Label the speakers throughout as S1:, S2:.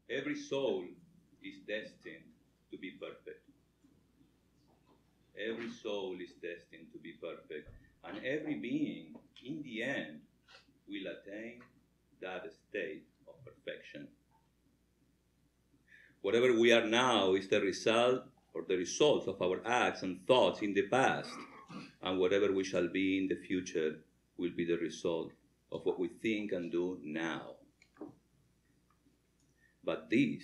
S1: Every soul is destined to be perfect. Every soul is destined to be perfect. And every being, in the end, will attain that state of perfection. Whatever we are now is the result or the result of our acts and thoughts in the past. And whatever we shall be in the future will be the result of what we think and do now. But this,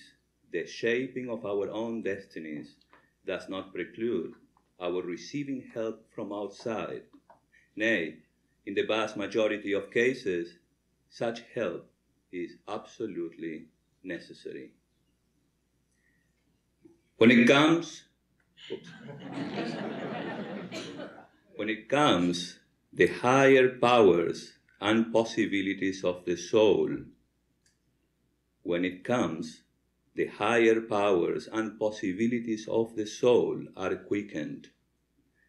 S1: the shaping of our own destinies, does not preclude our receiving help from outside. Nay, in the vast majority of cases, such help is absolutely necessary. When it comes, the higher powers and possibilities of the soul, the higher powers and possibilities of the soul are quickened.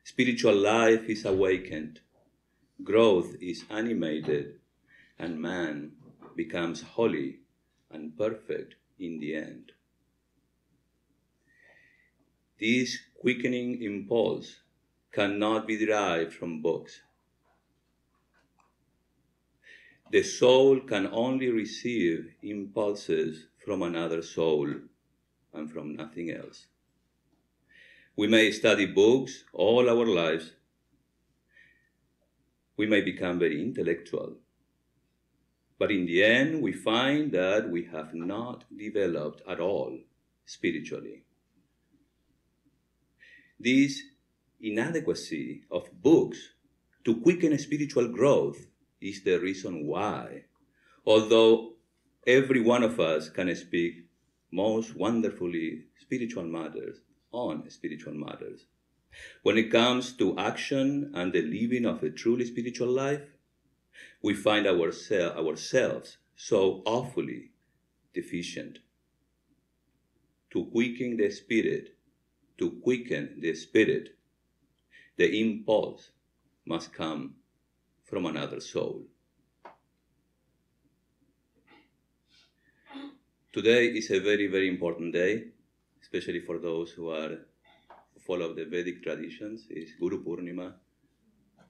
S1: Spiritual life is awakened. Growth is animated, and man becomes holy and perfect in the end. This quickening impulse cannot be derived from books. The soul can only receive impulses from another soul and from nothing else. We may study books all our lives. We may become very intellectual. But in the end, we find that we have not developed at all spiritually. This inadequacy of books to quicken spiritual growth is the reason why, although every one of us can speak most wonderfully on spiritual matters, when it comes to action and the living of a truly spiritual life, we find ourselves so awfully deficient. To quicken the spirit, the impulse must come from another soul. Today is a very, very important day, especially for those who follow the Vedic traditions. It's Guru Purnima.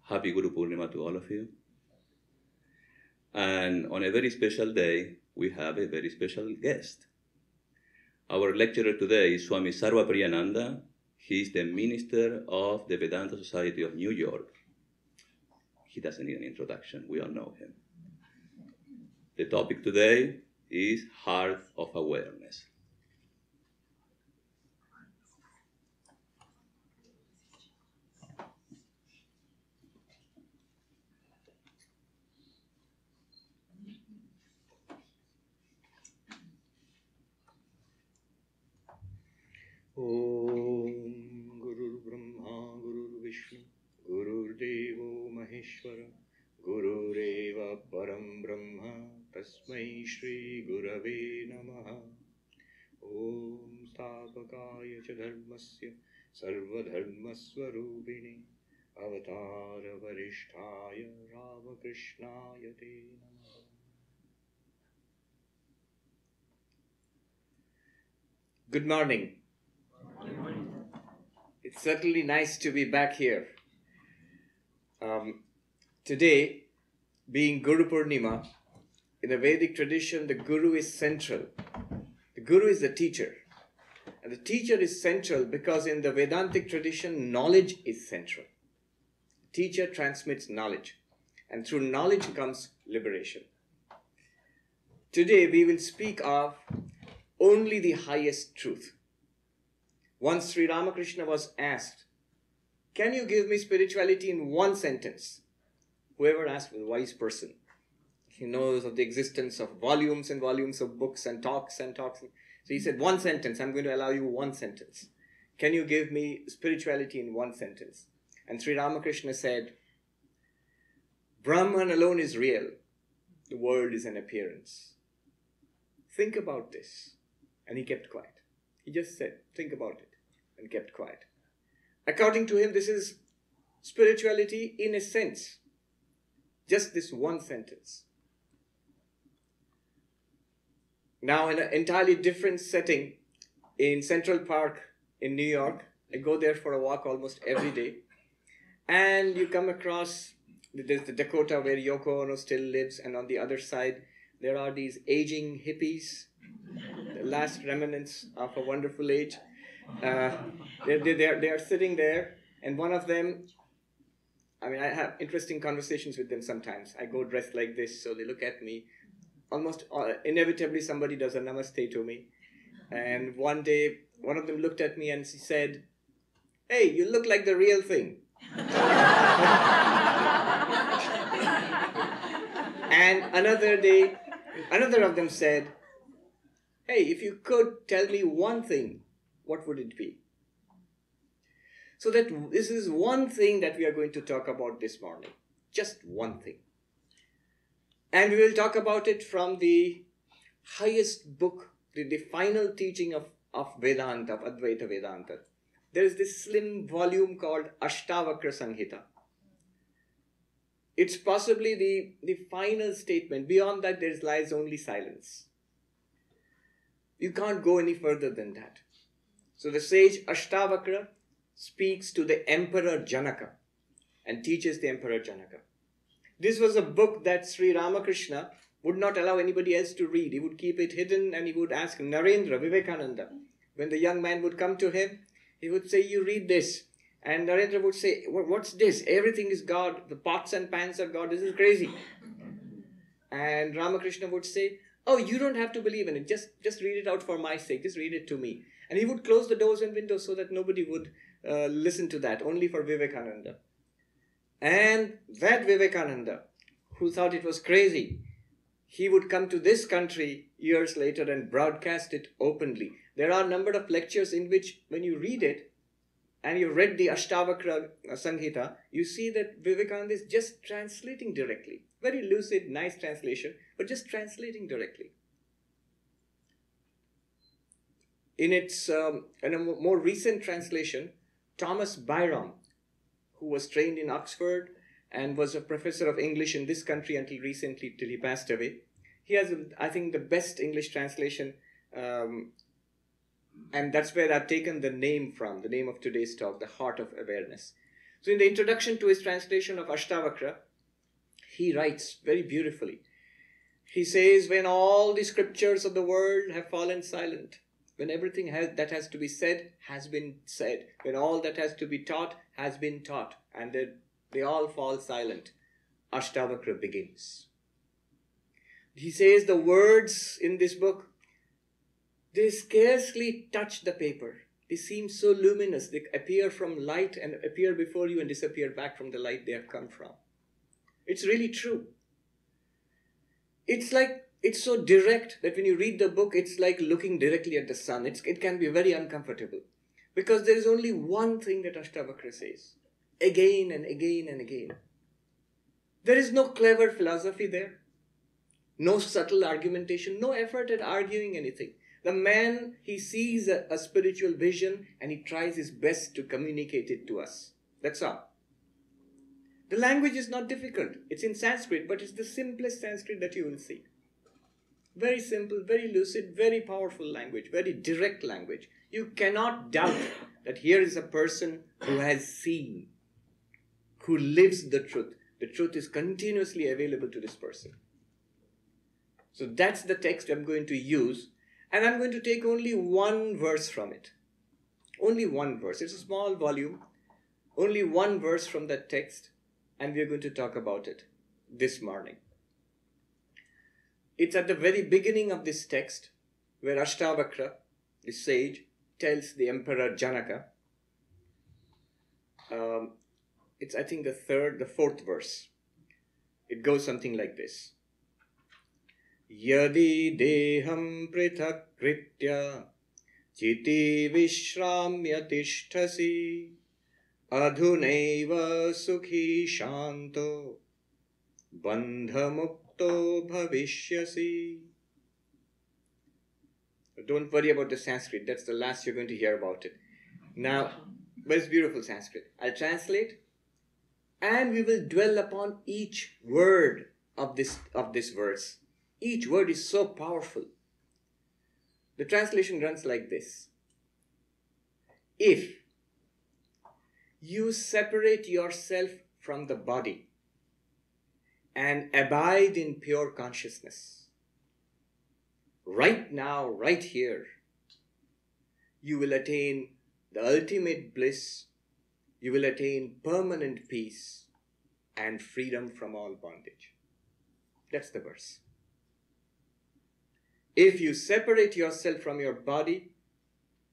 S1: Happy Guru Purnima to all of you. And on a very special day, we have a very special guest. Our lecturer today is Swami Sarvapriyananda. He is the minister of the Vedanta Society of New York. He doesn't need an introduction. We all know him. The topic today is Heart of Awareness.
S2: Om Guru Brahma Guru Vishnu Guru Devo Maheshwara Guru Reva Param Brahma Tasmai Shri Gurave Namaha. Om Stapakaya Cha Dharmasya Sarva Dharma Swarupini Avatara Varishtaya Ramakrishnaya Te Namaha. Good morning. It's certainly nice to be back here. Today, being Guru Purnima, in the Vedic tradition, the Guru is central. The Guru is the teacher. And the teacher is central because in the Vedantic tradition, knowledge is central. The teacher transmits knowledge. And through knowledge comes liberation. Today, we will speak of only the highest truth. Once Sri Ramakrishna was asked, "Can you give me spirituality in one sentence?" Whoever asked was a wise person. He knows of the existence of volumes and volumes of books and talks and talks. So he said, "One sentence, I'm going to allow you one sentence. Can you give me spirituality in one sentence?" And Sri Ramakrishna said, "Brahman alone is real. The world is an appearance. Think about this." And he kept quiet. He just said, "Think about it," and kept quiet. According to him, this is spirituality in a sense. Just this one sentence. Now in an entirely different setting in Central Park in New York. I go there for a walk almost every day. And you come across, there's the Dakota where Yoko Ono still lives, and on the other side there are these aging hippies, the last remnants of a wonderful age. They are sitting there, and one of them, I mean, I have interesting conversations with them sometimes. I go dressed like this, so they look at me. Almost inevitably somebody does a namaste to me. And one day, one of them looked at me and she said, "Hey, you look like the real thing." And another day, another of them said, "Hey, if you could tell me one thing, what would it be?" So that this is one thing that we are going to talk about this morning. Just one thing. And we will talk about it from the highest book, the final teaching of Vedanta, of Advaita Vedanta. There is this slim volume called Ashtavakra Samhita. It's possibly the final statement. Beyond that, there lies only silence. You can't go any further than that. So the sage Ashtavakra speaks to the Emperor Janaka and teaches the Emperor Janaka. This was a book that Sri Ramakrishna would not allow anybody else to read. He would keep it hidden and he would ask Narendra, Vivekananda. When the young man would come to him, he would say, "You read this." And Narendra would say, "What's this? Everything is God. The pots and pans are God. This is crazy." And Ramakrishna would say, "Oh, you don't have to believe in it. Just read it out for my sake. Just read it to me." And he would close the doors and windows so that nobody would listen to that, only for Vivekananda. And that Vivekananda, who thought it was crazy, he would come to this country years later and broadcast it openly. There are a number of lectures in which, when you read it, and you read the Ashtavakra Samhita, you see that Vivekananda is just translating directly. Very lucid, nice translation, but just translating directly. In a more recent translation, Thomas Byrom, who was trained in Oxford and was a professor of English in this country until recently, till he passed away. He has, I think, the best English translation, and that's where I've taken the name from, the name of today's talk, The Heart of Awareness. So in the introduction to his translation of Ashtavakra, he writes very beautifully. He says, "When all the scriptures of the world have fallen silent, when everything that has to be said has been said, when all that has to be taught has been taught, and they all fall silent, Ashtavakra begins." He says the words in this book, they scarcely touch the paper. They seem so luminous. They appear from light and appear before you and disappear back from the light they have come from. It's really true. It's so direct that when you read the book, it's like looking directly at the sun. It can be very uncomfortable. Because there is only one thing that Ashtavakra says. Again and again and again. There is no clever philosophy there. No subtle argumentation. No effort at arguing anything. The man, he sees a spiritual vision and he tries his best to communicate it to us. That's all. The language is not difficult. It's in Sanskrit, but it's the simplest Sanskrit that you will see. Very simple, very lucid, very powerful language, very direct language. You cannot doubt that here is a person who has seen, who lives the truth. The truth is continuously available to this person. So that's the text I'm going to use, and I'm going to take only one verse from it. Only one verse. It's a small volume. Only one verse from that text, and we're going to talk about it this morning. It's at the very beginning of this text where Ashtavakra, the sage, tells the Emperor Janaka. It's, I think, the fourth verse. It goes something like this. Yadi deham prithak kritya chiti vishramya tishtasi adhunaiva sukhi shanto bandhamukto bhavishyasi. Don't worry about the Sanskrit. That's the last you're going to hear about it. Now, but it's beautiful Sanskrit. I'll translate, and we will dwell upon each word of this verse. Each word is so powerful. The translation runs like this. If you separate yourself from the body and abide in pure consciousness, right now, right here, you will attain the ultimate bliss, you will attain permanent peace and freedom from all bondage. That's the verse. If you separate yourself from your body,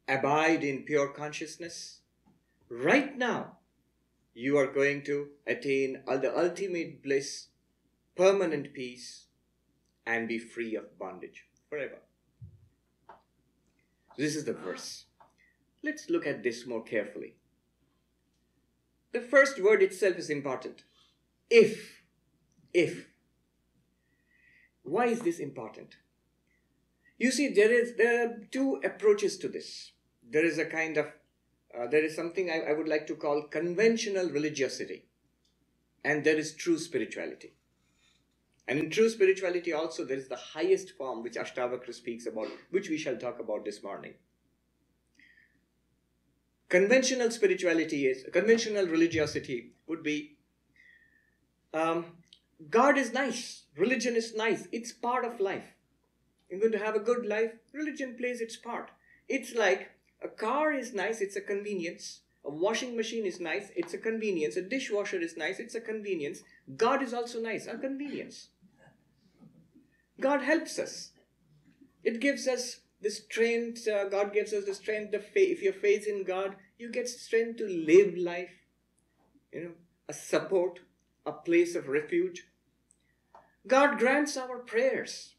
S2: abide in pure consciousness, right now, you are going to attain the ultimate bliss, permanent peace, and be free of bondage forever. This is the verse. Let's look at this more carefully. The first word itself is important. If. Why is this important? You see, there are two approaches to this. There is something I would like to call conventional religiosity, and there is true spirituality. And in true spirituality also, there is the highest form which Ashtavakra speaks about, which we shall talk about this morning. Conventional religiosity would be, God is nice, religion is nice, it's part of life. You're going to have a good life, religion plays its part. It's like a car is nice, it's a convenience. A washing machine is nice, it's a convenience. A dishwasher is nice, it's a convenience. God is also nice, a convenience. God helps us. It gives us the strength, God gives us the strength, if you have faith in God, you get strength to live life. A support, a place of refuge. God grants our prayers.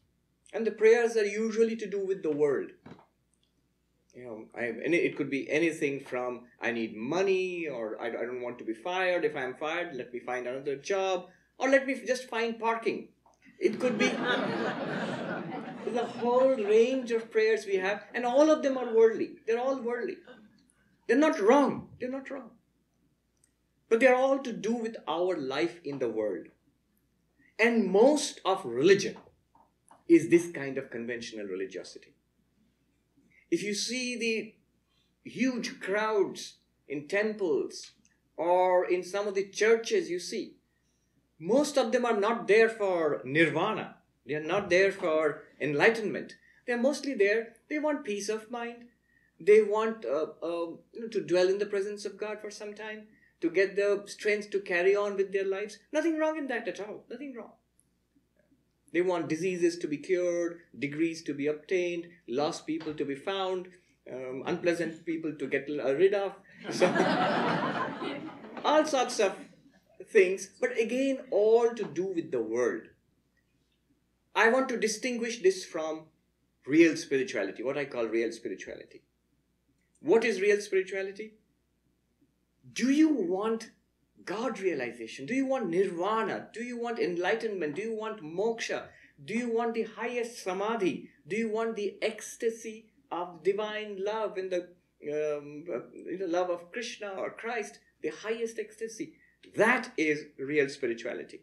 S2: And the prayers are usually to do with the world. It could be anything from I need money, or I don't want to be fired. If I'm fired, let me find another job, or let me just find parking. It could be the whole range of prayers we have, and all of them are worldly. They're all worldly. They're not wrong. They're not wrong. But they're all to do with our life in the world. And most of religion is this kind of conventional religiosity. If you see the huge crowds in temples or in some of the churches, you see, most of them are not there for nirvana. They are not there for enlightenment. They are mostly there. They want peace of mind. They want to dwell in the presence of God for some time, to get the strength to carry on with their lives. Nothing wrong in that at all. Nothing wrong. They want diseases to be cured, degrees to be obtained, lost people to be found, unpleasant people to get rid of. So, all sorts of things, but again, all to do with the world. I want to distinguish this from real spirituality, what I call real spirituality. What is real spirituality? Do you want God realization? Do you want nirvana? Do you want enlightenment? Do you want moksha? Do you want the highest samadhi? Do you want the ecstasy of divine love in the love of Krishna or Christ? The highest ecstasy. That is real spirituality.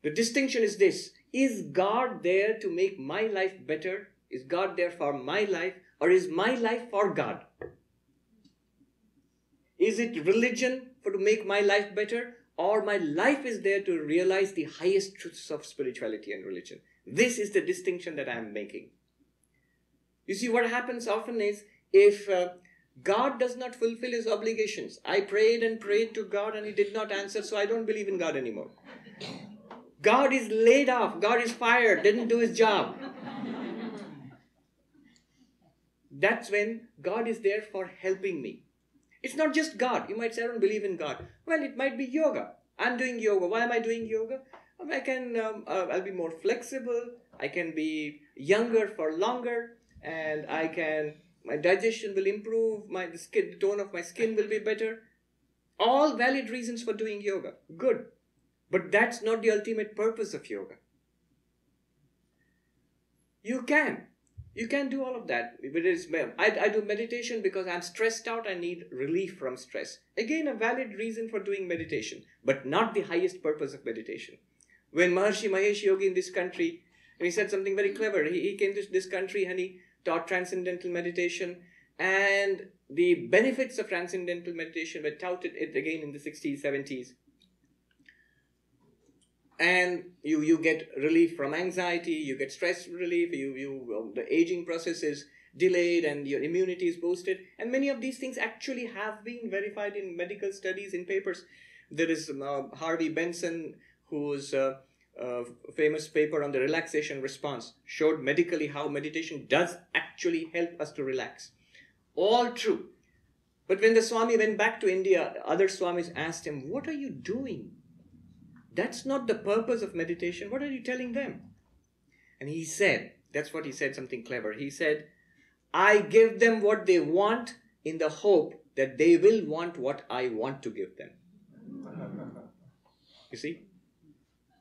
S2: The distinction is this. Is God there to make my life better? Is God there for my life? Or is my life for God? Is it religion to make my life better? Or my life is there to realize the highest truths of spirituality and religion? This is the distinction that I am making. You see, what happens often is, if God does not fulfill his obligations, I prayed and prayed to God and he did not answer, so I don't believe in God anymore. God is laid off, God is fired, didn't do his job. That's when God is there for helping me. It's not just God. You might say, I don't believe in God. Well, it might be yoga. I'm doing yoga. Why am I doing yoga? I'll be more flexible. I can be younger for longer. And my digestion will improve. The tone of my skin will be better. All valid reasons for doing yoga. Good. But that's not the ultimate purpose of yoga. You can do all of that. I do meditation because I'm stressed out. I need relief from stress. Again, a valid reason for doing meditation, but not the highest purpose of meditation. When Maharishi Mahesh Yogi in this country, And he said something very clever. He came to this country and he taught transcendental meditation, and the benefits of transcendental meditation were touted it again in the 60s, 70s. And you get relief from anxiety, you get stress relief, the aging process is delayed and your immunity is boosted. And many of these things actually have been verified in medical studies, in papers. There is Harvey Benson, whose famous paper on the relaxation response showed medically how meditation does actually help us to relax. All true. But when the Swami went back to India, other Swamis asked him, "What are you doing? That's not the purpose of meditation. What are you telling them?" And he said, that's what he said, something clever. He said, "I give them what they want in the hope that they will want what I want to give them." You see?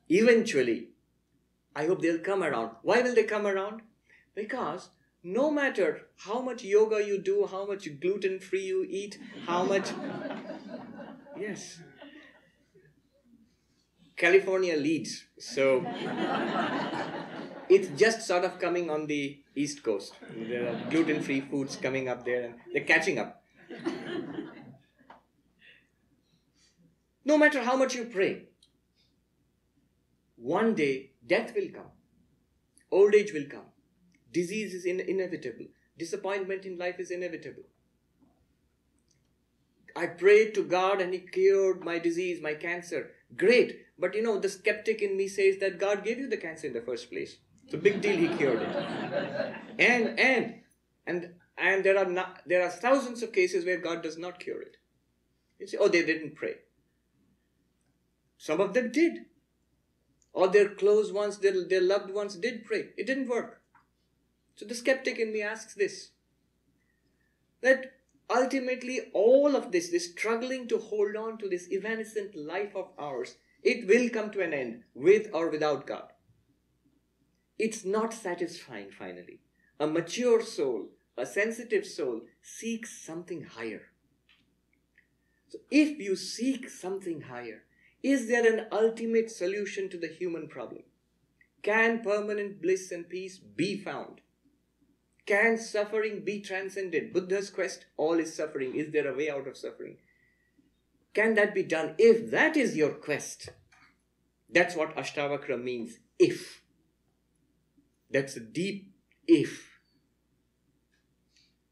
S2: Eventually, I hope they'll come around. Why will they come around? Because no matter how much yoga you do, how much gluten-free you eat, how much... Yes. California leads. So it's just sort of coming on the East Coast. There are gluten-free foods coming up there and they're catching up. No matter how much you pray, one day death will come. Old age will come. Disease is inevitable. Disappointment in life is inevitable. I prayed to God and He cured my disease, my cancer. Great. But the skeptic in me says that God gave you the cancer in the first place. It's a big deal He cured it. And there are thousands of cases where God does not cure it. You say, oh, they didn't pray. Some of them did. Or their close ones, their loved ones did pray. It didn't work. So the skeptic in me asks this, that ultimately all of this struggling to hold on to this evanescent life of ours, it will come to an end with or without God. It's not satisfying finally. A mature soul, a sensitive soul seeks something higher. So if you seek something higher, is there an ultimate solution to the human problem? Can permanent bliss and peace be found? Can suffering be transcended? Buddha's quest, all is suffering. Is there a way out of suffering? Can that be done? If that is your quest, that's what Ashtavakra means, if. That's a deep if.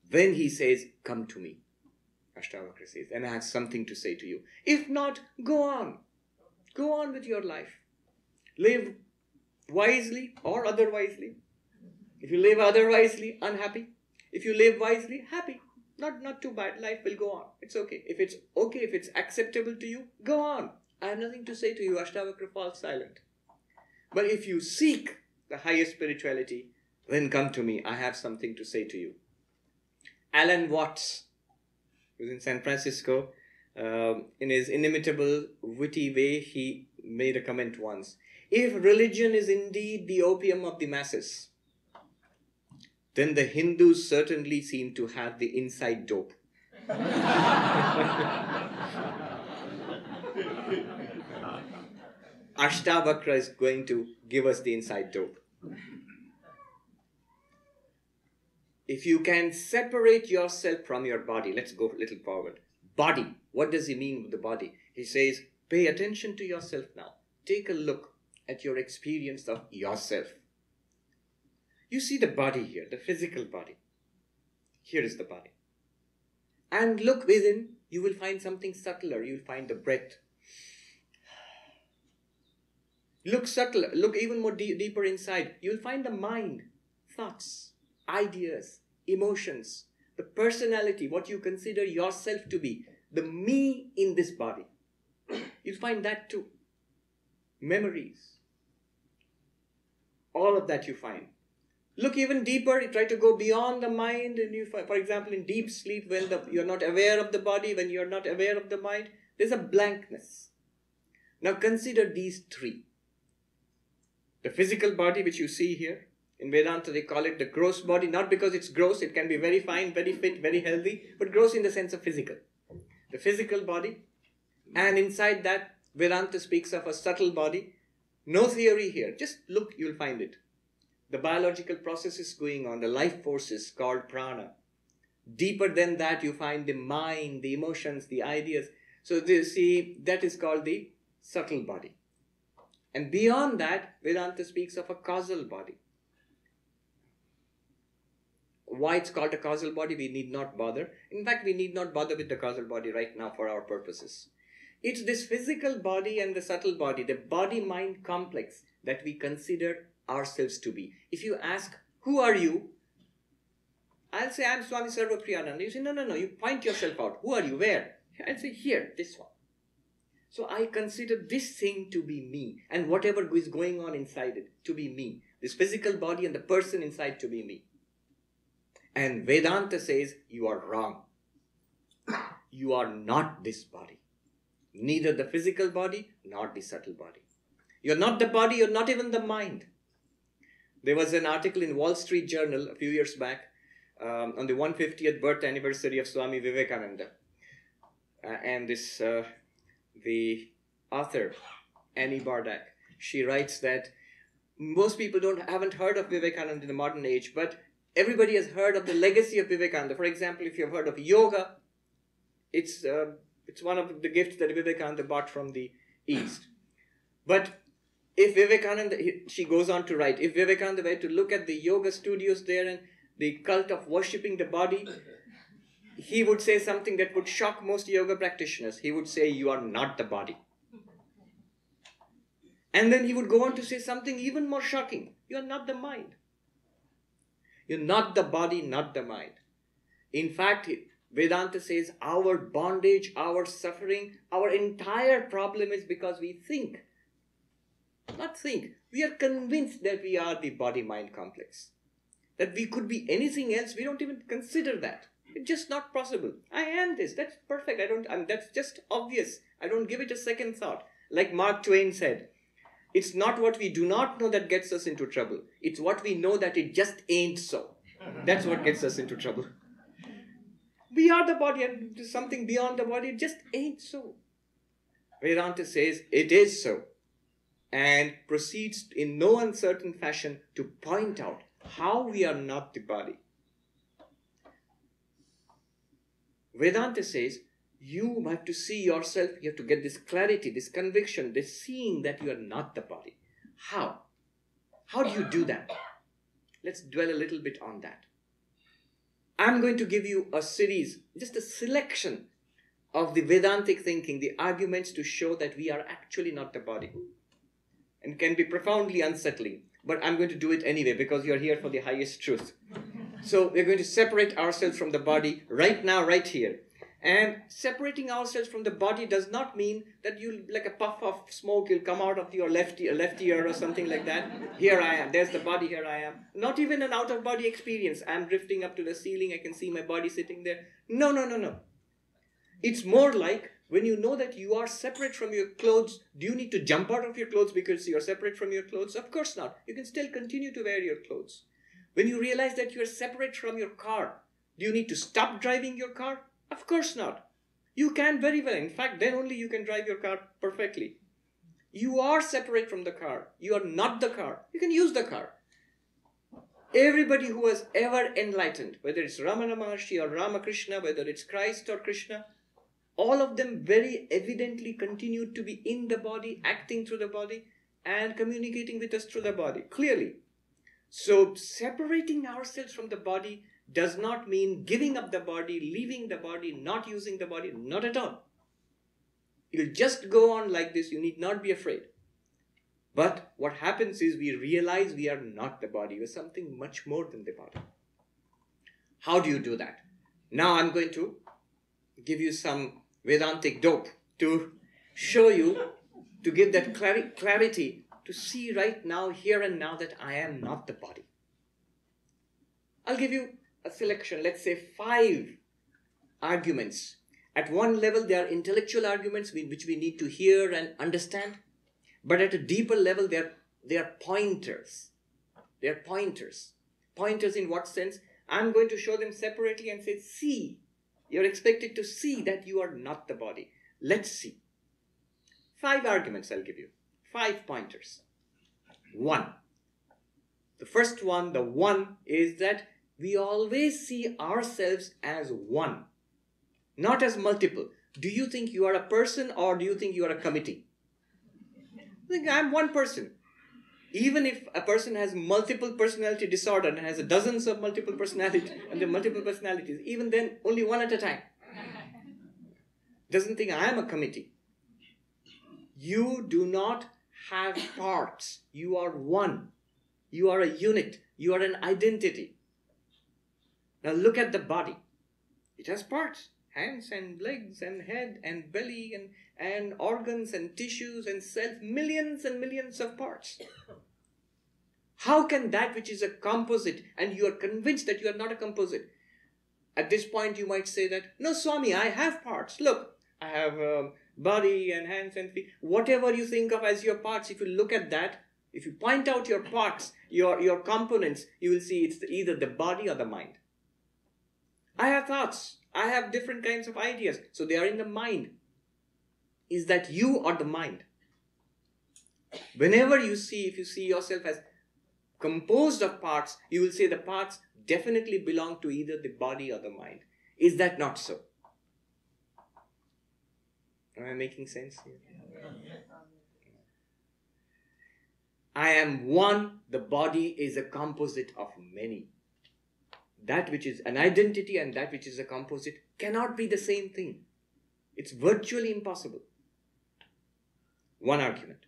S2: Then he says, come to me. Ashtavakra says, and I have something to say to you. If not, go on. Go on with your life. Live wisely or otherwisely. If you live otherwisely, unhappy. If you live wisely, happy. Not too bad. Life will go on. It's okay. If it's okay, if it's acceptable to you, go on. I have nothing to say to you. Ashtavakra falls silent. But if you seek the highest spirituality, then come to me. I have something to say to you. Alan Watts, who was in San Francisco, in his inimitable, witty way, he made a comment once. If religion is indeed the opium of the masses, then the Hindus certainly seem to have the inside dope. Ashtavakra is going to give us the inside dope. If you can separate yourself from your body, let's go a little forward. Body, what does he mean with the body? He says, pay attention to yourself now. Take a look at your experience of yourself. You see the body here, the physical body. Here is the body. And look within, you will find something subtler. You will find the breath. Look subtler, look even more deeper inside. You will find the mind, thoughts, ideas, emotions, the personality, what you consider yourself to be, the me in this body. You'll find that too. Memories. All of that you find. Look even deeper, you try to go beyond the mind, and you find, for example, in deep sleep, when you're not aware of the body, when you're not aware of the mind, there's a blankness. Now consider these three. The physical body, which you see here, in Vedanta they call it the gross body, not because it's gross, it can be very fine, very fit, very healthy, but gross in the sense of physical. The physical body, and inside that, Vedanta speaks of a subtle body. No theory here, just look, you'll find it. the biological processes going on, the life forces called prana. Deeper than that, you find the mind, the emotions, the ideas. So that is called the subtle body. And beyond that, Vedanta speaks of a causal body. Why it's called a causal body, we need not bother. In fact, we need not bother with the causal body right now for our purposes. It's this physical body and the subtle body, the body-mind complex that we consider ourselves to be. If you ask, who are you? I'll say, I'm Swami Sarvapriyananda. You say, no, you point yourself out. Who are you? Where? I'll say, here, this one. So I consider this thing to be me, and whatever is going on inside it to be me. This physical body and the person inside to be me. And Vedanta says, you are wrong. You are not this body. Neither the physical body, nor the subtle body. You're not the body, you're not even the mind. There was an article in Wall Street Journal a few years back on the 150th birth anniversary of Swami Vivekananda. And the author, Annie Bardak, she writes that most people haven't heard of Vivekananda in the modern age, but everybody has heard of the legacy of Vivekananda. For example, if you've heard of yoga, it's one of the gifts that Vivekananda bought from the East. But if Vivekananda, she goes on to write, if Vivekananda were to look at the yoga studios there and the cult of worshipping the body, he would say something that would shock most yoga practitioners. He would say, you are not the body. And then he would go on to say something even more shocking. You are not the mind. You're not the body, not the mind. In fact, Vedanta says our bondage, our suffering, our entire problem is because we think. Not think. We are convinced that we are the body-mind complex. That we could be anything else. We don't even consider that. It's just not possible. I am this. That's perfect. That's just obvious. I don't give it a second thought. Like Mark Twain said, it's not what we do not know that gets us into trouble. It's what we know that it just ain't so. That's what gets us into trouble. We are the body and there's something beyond the body. It just ain't so. Vedanta says it is so. And proceeds in no uncertain fashion to point out how we are not the body. Vedanta says you have to see yourself, you have to get this clarity, this conviction, this seeing that you are not the body. How? How do you do that? Let's dwell a little bit on that. I'm going to give you a series, just a selection of the Vedantic thinking, the arguments to show that we are actually not the body. And can be profoundly unsettling. But I'm going to do it anyway because you're here for the highest truth. So we're going to separate ourselves from the body right now, right here. And separating ourselves from the body does not mean that you, like a puff of smoke, you'll come out of your left ear or something like that. Here I am. There's the body. Here I am. Not even an out-of-body experience. I'm drifting up to the ceiling. I can see my body sitting there. No. It's more like when you know that you are separate from your clothes, do you need to jump out of your clothes because you're separate from your clothes? Of course not. You can still continue to wear your clothes. When you realize that you're separate from your car, do you need to stop driving your car? Of course not. You can very well. In fact, then only you can drive your car perfectly. You are separate from the car. You are not the car. You can use the car. Everybody who has ever enlightened, whether it's Ramana Maharshi or Ramakrishna, whether it's Christ or Krishna, all of them very evidently continued to be in the body, acting through the body, and communicating with us through the body, clearly. So separating ourselves from the body does not mean giving up the body, leaving the body, not using the body, not at all. It'll just go on like this, you need not be afraid. But what happens is we realize we are not the body, we're something much more than the body. How do you do that? Now I'm going to give you some Vedantic dope to show you, to give that clarity, to see right now, here and now, that I am not the body. I'll give you a selection, let's say 5 arguments. At one level, they are intellectual arguments which we need to hear and understand. But at a deeper level, they are pointers. They are pointers. Pointers in what sense? I'm going to show them separately and say, see. You're expected to see that you are not the body. Let's see. 5 arguments I'll give you. 5 pointers. 1. The first one, the one, is that we always see ourselves as one, not as multiple. Do you think you are a person, or do you think you are a committee? I think I'm one person. Even if a person has multiple personality disorder and has dozens of multiple personalities, and the multiple personalities, even then only one at a time. Doesn't think I am a committee. You do not have parts. You are one. You are a unit. You are an identity. Now look at the body. It has parts. Hands and legs and head and belly and organs and tissues and cells. Millions and millions of parts. How can that which is a composite, and you are convinced that you are not a composite? At this point you might say that, no Swami, I have parts. Look, I have body and hands and feet. Whatever you think of as your parts, if you look at that, if you point out your parts, your components, you will see it's either the body or the mind. I have thoughts. I have different kinds of ideas. So they are in the mind. Is that you or the mind? Whenever you see, if you see yourself as composed of parts, you will say the parts definitely belong to either the body or the mind. Is that not so? Am I making sense here? I am one, the body is a composite of many. That which is an identity and that which is a composite cannot be the same thing. It's virtually impossible. One argument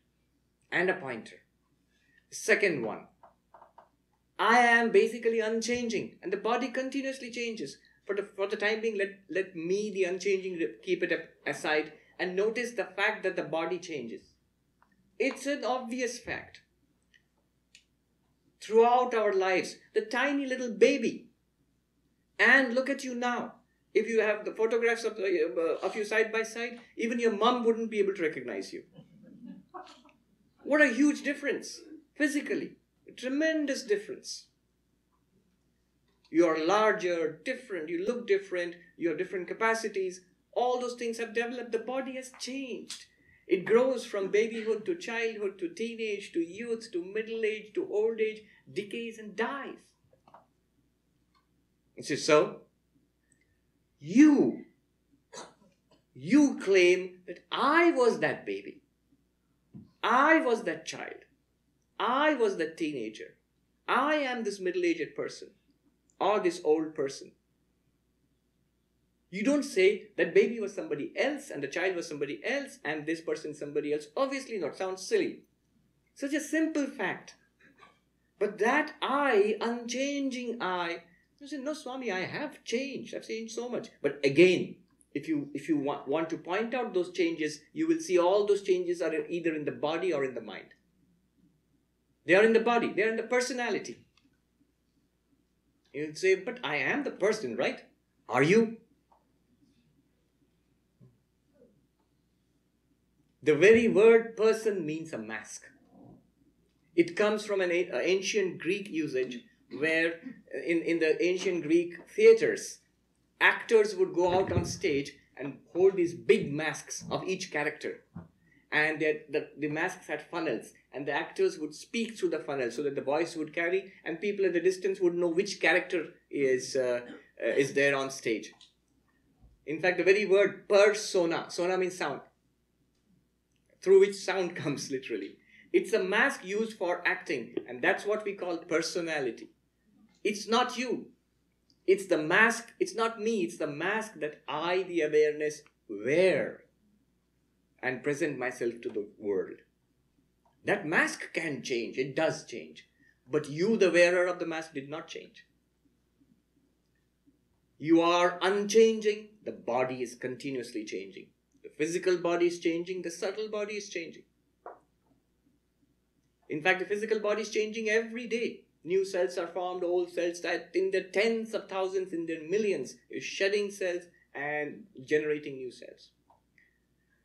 S2: and a pointer. Second one, I am basically unchanging and the body continuously changes. For the time being, let me, the unchanging, keep it aside and notice the fact that the body changes. It's an obvious fact. Throughout our lives, the tiny little baby, and look at you now. If you have the photographs of you side by side, even your mom wouldn't be able to recognize you. What a huge difference, physically. A tremendous difference. You are larger, different, you look different, you have different capacities. All those things have developed. The body has changed. It grows from babyhood to childhood to teenage to youth to middle age to old age, decays and dies. Is it so? You claim that I was that baby. I was that child. I was that teenager. I am this middle-aged person or this old person. You don't say that baby was somebody else and the child was somebody else and this person somebody else. Obviously not. Sounds silly. Such a simple fact. But that I, unchanging I, you say, no Swami, I have changed. I've changed so much. But again, if you want to point out those changes, you will see all those changes are either in the body or in the mind. They are in the body. They are in the personality. You'll say, but I am the person, right? Are you? The very word person means a mask. It comes from an ancient Greek usage where in the ancient Greek theaters, actors would go out on stage and hold these big masks of each character. And the masks had funnels and the actors would speak through the funnel so that the voice would carry and people at the distance would know which character is there on stage. In fact, the very word persona means sound, through which sound comes literally. It's a mask used for acting, and that's what we call personality. It's not you. It's the mask. It's not me. It's the mask that I, the awareness, wear and present myself to the world. That mask can change. It does change. But you, the wearer of the mask, did not change. You are unchanging. The body is continuously changing. The physical body is changing. The subtle body is changing. In fact, the physical body is changing every day. New cells are formed, old cells that in their tens of thousands, in their millions, is shedding cells and generating new cells.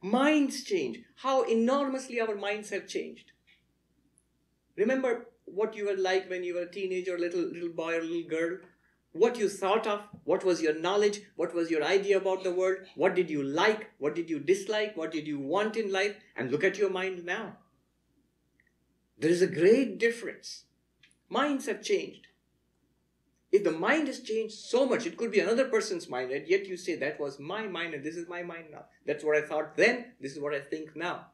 S2: Minds change. How enormously our minds have changed. Remember what you were like when you were a teenager, little boy or little girl? What you thought of, what was your knowledge, what was your idea about the world, what did you like, what did you dislike, what did you want in life, and look at your mind now. There is a great difference. Minds have changed. If the mind has changed so much, it could be another person's mind, and yet you say, that was my mind and this is my mind now. That's what I thought then, this is what I think now.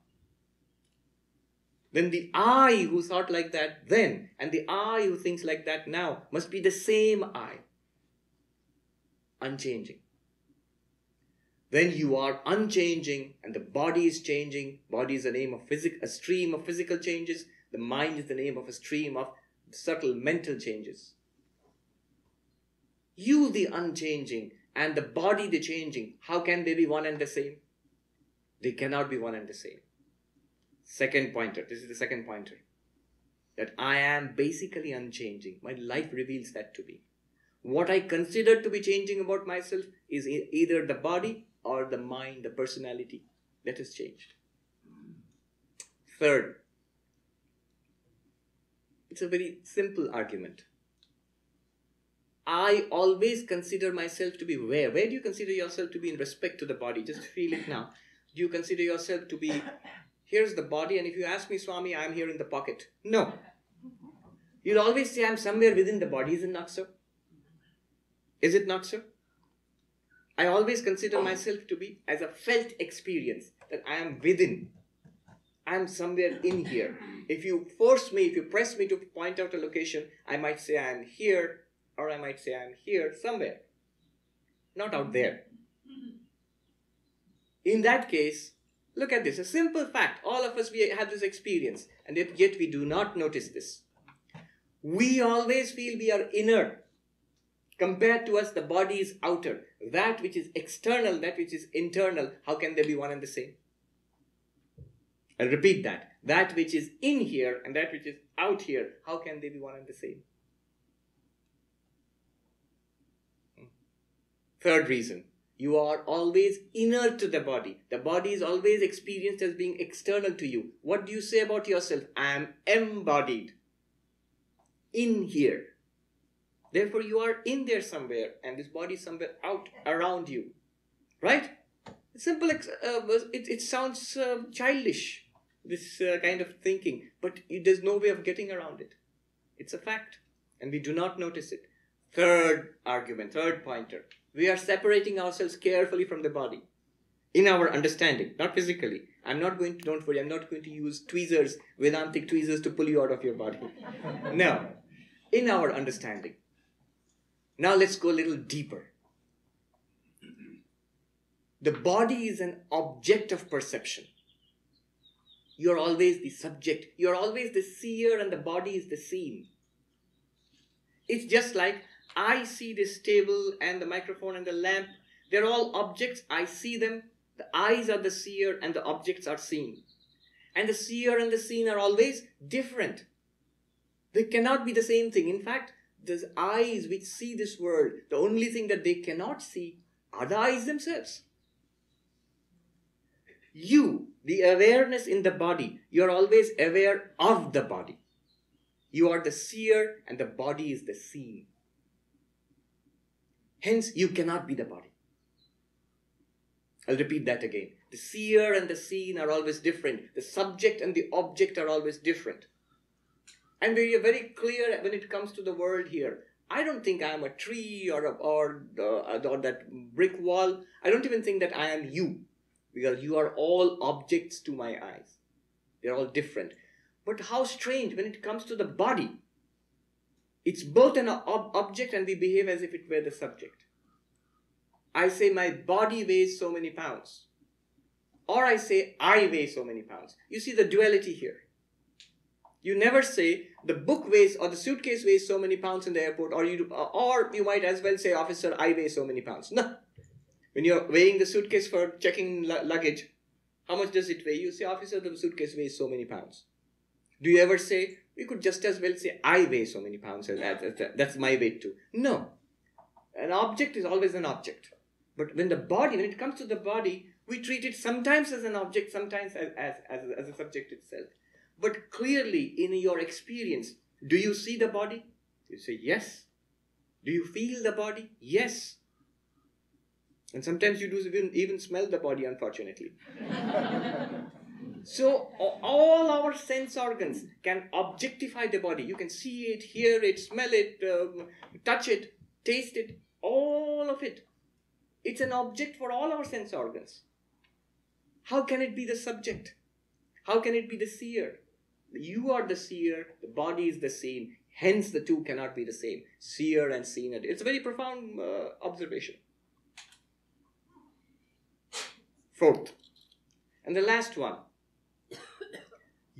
S2: Then the I who thought like that then and the I who thinks like that now must be the same I. Unchanging. When you are unchanging and the body is changing, body is the name of a stream of physical changes, the mind is the name of a stream of subtle mental changes. You, the unchanging, and the body, the changing, how can they be one and the same? They cannot be one and the same. Second pointer, this is the second pointer. That I am basically unchanging. My life reveals that to me. What I consider to be changing about myself is either the body or the mind, the personality that has changed. Third, it's a very simple argument. I always consider myself to be where? Where do you consider yourself to be in respect to the body? Just feel it now. Do you consider yourself to be, here's the body, and if you ask me, Swami, I'm here in the pocket? No. You'll always say I'm somewhere within the body. Is it not so? Is it not so? I always consider myself to be as a felt experience, that I am within. I am somewhere in here. If you force me, if you press me to point out a location, I might say I am here, or I might say I am here somewhere. Not out there. In that case, look at this, a simple fact. All of us, we have this experience, and yet we do not notice this. We always feel we are inner. Compared to us, the body is outer. That which is external, that which is internal, how can they be one and the same? I'll repeat that. That which is in here and that which is out here, how can they be one and the same? Third reason, you are always inner to the body. The body is always experienced as being external to you. What do you say about yourself? I am embodied. In here. Therefore, you are in there somewhere, and this body is somewhere out around you. Right? It's simple. It sounds childish, this kind of thinking, but there's no way of getting around it. It's a fact, and we do not notice it. Third argument, third pointer. We are separating ourselves carefully from the body. In our understanding, not physically. Don't worry, I'm not going to use tweezers, Vedantic tweezers to pull you out of your body. No. In our understanding. Now let's go a little deeper. The body is an object of perception. You're always the subject. You're always the seer and the body is the seen. It's just like I see this table and the microphone and the lamp. They're all objects. I see them. The eyes are the seer and the objects are seen. And the seer and the seen are always different. They cannot be the same thing. In fact, the eyes which see this world, the only thing that they cannot see are the eyes themselves. You, the awareness in the body, you are always aware of the body. You are the seer and the body is the seen. Hence, you cannot be the body. I'll repeat that again. The seer and the seen are always different. The subject and the object are always different. And we are very clear when it comes to the world here. I don't think I am a tree or that brick wall. I don't even think that I am you. Because you are all objects to my eyes. They're all different. But how strange when it comes to the body. It's both an object and we behave as if it were the subject. I say my body weighs so many pounds. Or I say I weigh so many pounds. You see the duality here. You never say the book weighs or the suitcase weighs so many pounds in the airport, or you might as well say, officer, I weigh so many pounds. No. When you're weighing the suitcase for checking luggage, how much does it weigh? You say, officer, the suitcase weighs so many pounds. Do you ever say, we could just as well say, I weigh so many pounds, and that's my weight too. No. An object is always an object. But when it comes to the body, we treat it sometimes as an object, sometimes as a subject itself. But clearly, in your experience, do you see the body? You say, yes. Do you feel the body? Yes. And sometimes you do even smell the body, unfortunately. So all our sense organs can objectify the body. You can see it, hear it, smell it, touch it, taste it, all of it. It's an object for all our sense organs. How can it be the subject? How can it be the seer? You are the seer, the body is the seen, hence the two cannot be the same. Seer and seen. It's a very profound observation. Fourth, and the last one.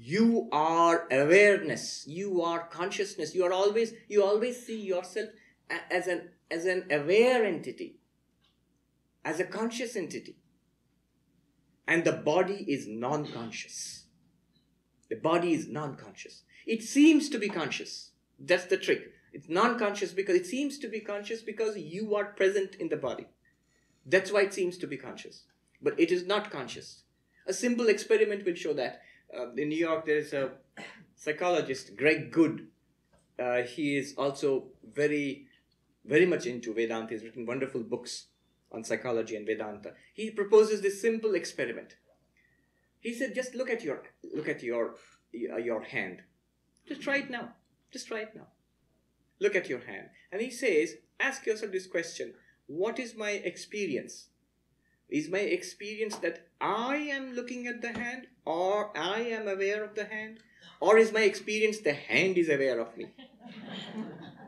S2: You are awareness. You are consciousness. You always see yourself as an aware entity, as a conscious entity. And the body is non-conscious. The body is non-conscious. It seems to be conscious. That's the trick. It's non-conscious because it seems to be conscious because you are present in the body. That's why it seems to be conscious. But it is not conscious. A simple experiment will show that. In New York, there is a psychologist, Greg Good. He is also very, very much into Vedanta. He's written wonderful books on psychology and Vedanta. He proposes this simple experiment. He said, just look at your hand. Just try it now. Just try it now. Look at your hand. And he says, ask yourself this question. What is my experience? Is my experience that I am looking at the hand, or I am aware of the hand, or is my experience the hand is aware of me?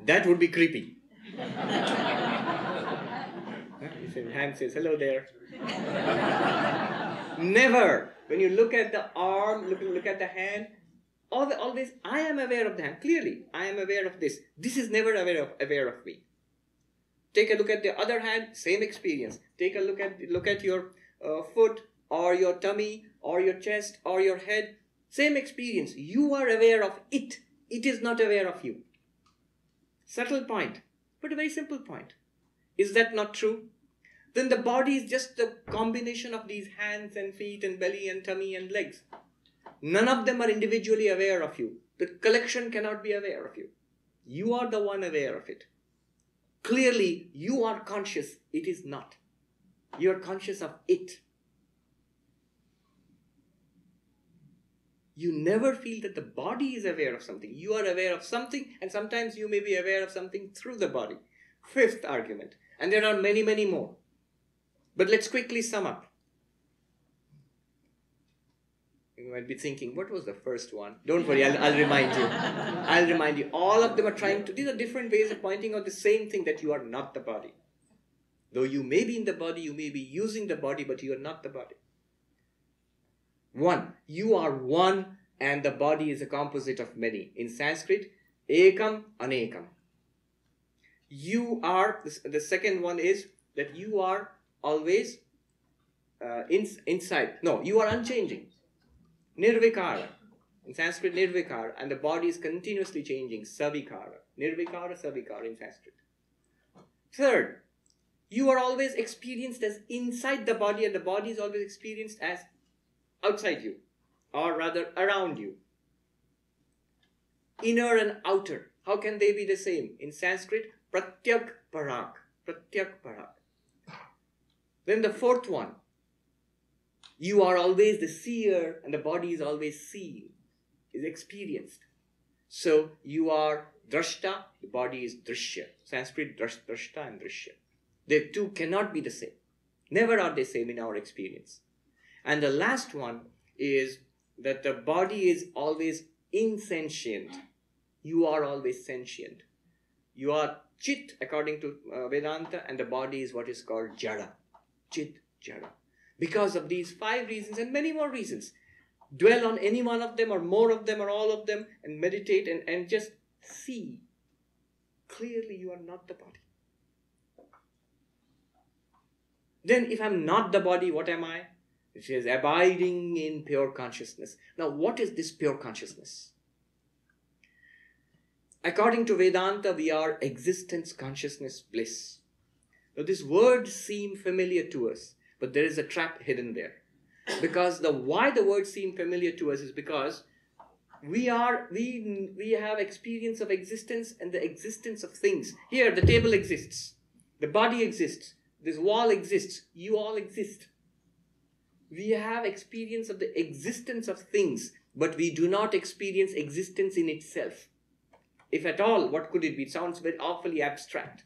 S2: That would be creepy. The hand says, hello there. Never. When you look at the arm, look at the hand, always I am aware of the hand. Clearly, I am aware of this. This is never aware of me. Take a look at the other hand, same experience. Take a look at your foot or your tummy or your chest or your head. Same experience. You are aware of it. It is not aware of you. Subtle point, but a very simple point. Is that not true? Then the body is just the combination of these hands and feet and belly and tummy and legs. None of them are individually aware of you. The collection cannot be aware of you. You are the one aware of it. Clearly, you are conscious. It is not. You are conscious of it. You never feel that the body is aware of something. You are aware of something, and sometimes you may be aware of something through the body. Fifth argument. And there are many, many more. But let's quickly sum up. You might be thinking, what was the first one? Don't worry, I'll remind you. I'll remind you. All of them are trying to, these are different ways of pointing out the same thing, that you are not the body. Though you may be in the body, you may be using the body, but you are not the body. One, you are one, and the body is a composite of many. In Sanskrit, ekam, anekam. You are, the second one is that you are always inside. No, you are unchanging. Nirvikara. In Sanskrit, nirvikara. And the body is continuously changing. Savikara. Nirvikara, savikara in Sanskrit. Third, you are always experienced as inside the body, and the body is always experienced as outside you. Or rather, around you. Inner and outer. How can they be the same? In Sanskrit, pratyak parak. Pratyak parak. Then the fourth one. You are always the seer, and the body is always seen, is experienced. So you are drashta, the body is drishya. Sanskrit, drashta and drishya. The two cannot be the same. Never are they same in our experience. And the last one is that the body is always insentient. You are always sentient. You are chit, according to Vedanta, and the body is what is called jada. Chit, jada. Because of these 5 reasons and many more reasons. Dwell on any one of them or more of them or all of them and meditate and just see. Clearly you are not the body. Then if I'm not the body, what am I? It says abiding in pure consciousness. Now what is this pure consciousness? According to Vedanta, we are existence, consciousness, bliss. Now these words seem familiar to us. But there is a trap hidden there. Because why the words seem familiar to us is because we have experience of existence and the existence of things. Here, the table exists. The body exists. This wall exists. You all exist. We have experience of the existence of things, but we do not experience existence in itself. If at all, what could it be? It sounds very awfully abstract.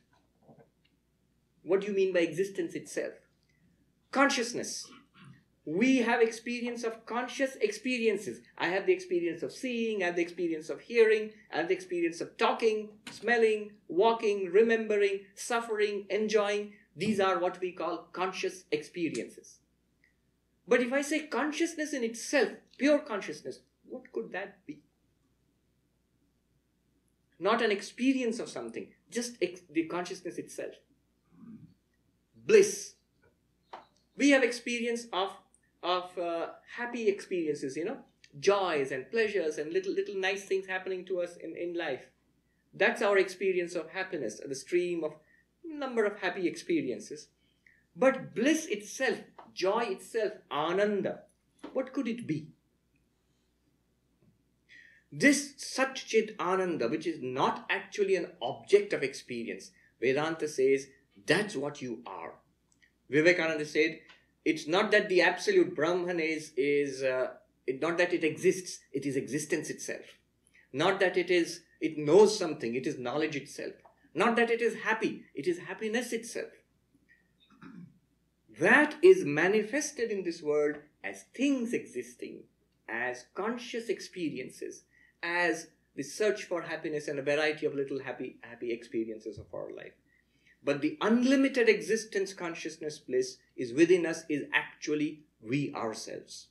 S2: What do you mean by existence itself? Consciousness. We have experience of conscious experiences. I have the experience of seeing, I have the experience of hearing, I have the experience of talking, smelling, walking, remembering, suffering, enjoying. These are what we call conscious experiences. But if I say consciousness in itself, pure consciousness, what could that be? Not an experience of something, just the consciousness itself. Bliss. We have experience of happy experiences, joys and pleasures and little nice things happening to us in life. That's our experience of happiness, the stream of number of happy experiences. But bliss itself, joy itself, ananda, what could it be? This Satchit Ananda, which is not actually an object of experience, Vedanta says that's what you are. Vivekananda said, it's not that the absolute Brahman is not that it exists, it is existence itself. Not that it knows something, it is knowledge itself. Not that it is happy, it is happiness itself. That is manifested in this world as things existing, as conscious experiences, as the search for happiness and a variety of little happy experiences of our life. But the unlimited existence consciousness bliss is within us, is actually we ourselves.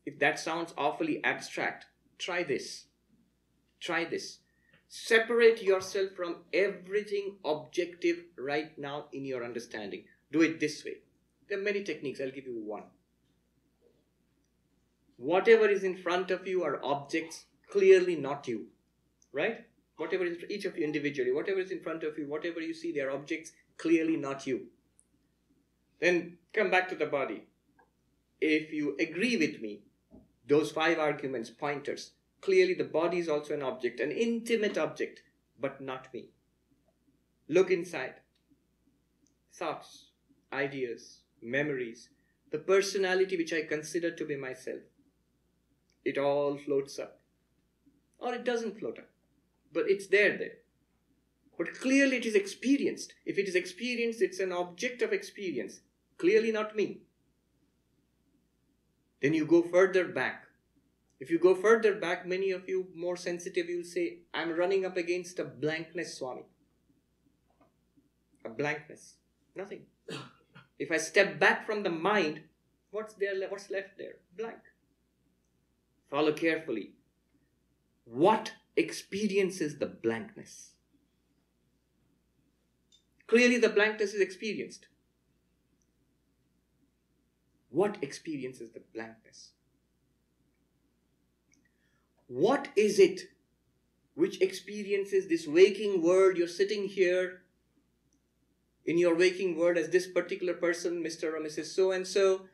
S2: If that sounds awfully abstract, try this. Try this. Separate yourself from everything objective right now in your understanding. Do it this way. There are many techniques. I'll give you one. Whatever is in front of you are objects, clearly not you. Right? Whatever is each of you individually, whatever is in front of you, whatever you see, they are objects, clearly not you. Then come back to the body. If you agree with me, those 5 arguments, pointers, clearly the body is also an object, an intimate object, but not me. Look inside. Thoughts, ideas, memories, the personality which I consider to be myself. It all floats up. Or it doesn't float up. But it's there. But clearly it is experienced. If it is experienced, it's an object of experience. Clearly not me. Then you go further back. If you go further back, many of you more sensitive, you'll say, I'm running up against a blankness, Swami. A blankness. Nothing. If I step back from the mind, what's left there? Blank. Follow carefully. What experiences the blankness? Clearly the blankness is experienced. What experiences the blankness? What is it which experiences this waking world? You're sitting here in your waking world as this particular person, Mr. or Mrs. So-and-so,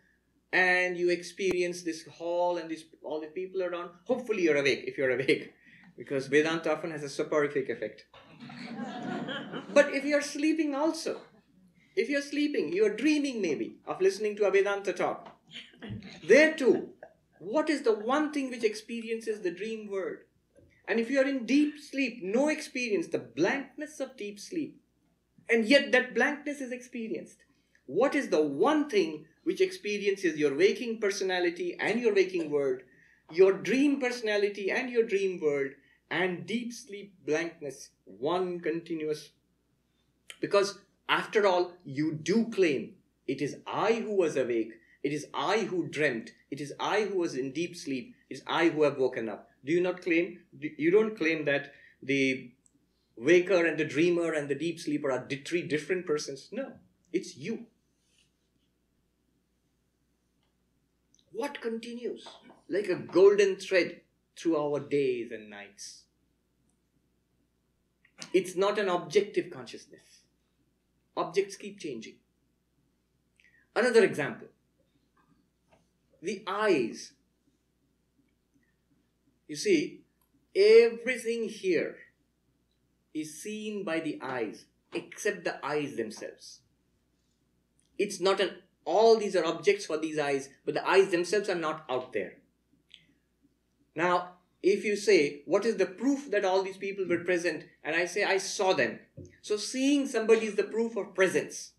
S2: and you experience this hall and all the people around. Hopefully you're awake, if you're awake, because Vedanta often has a soporific effect. But if you're sleeping also, if you're sleeping, you're dreaming maybe of listening to a Vedanta talk. There too, what is the one thing which experiences the dream world? And if you're in deep sleep, no experience, the blankness of deep sleep. And yet that blankness is experienced. What is the one thing which experiences your waking personality and your waking world, your dream personality and your dream world, and deep sleep blankness, one continuous? Because after all, you do claim, it is I who was awake, it is I who dreamt, it is I who was in deep sleep, it is I who have woken up. Do you not claim? You don't claim that the waker and the dreamer and the deep sleeper are 3 different persons. No, it's you. What continues like a golden thread through our days and nights? It's not an objective consciousness. Objects keep changing. Another example. The eyes. You see, everything here is seen by the eyes, except the eyes themselves. It's not all these are objects for these eyes, but the eyes themselves are not out there. Now, if you say, what is the proof that all these people were present? And I say, I saw them. So seeing somebody is the proof of presence.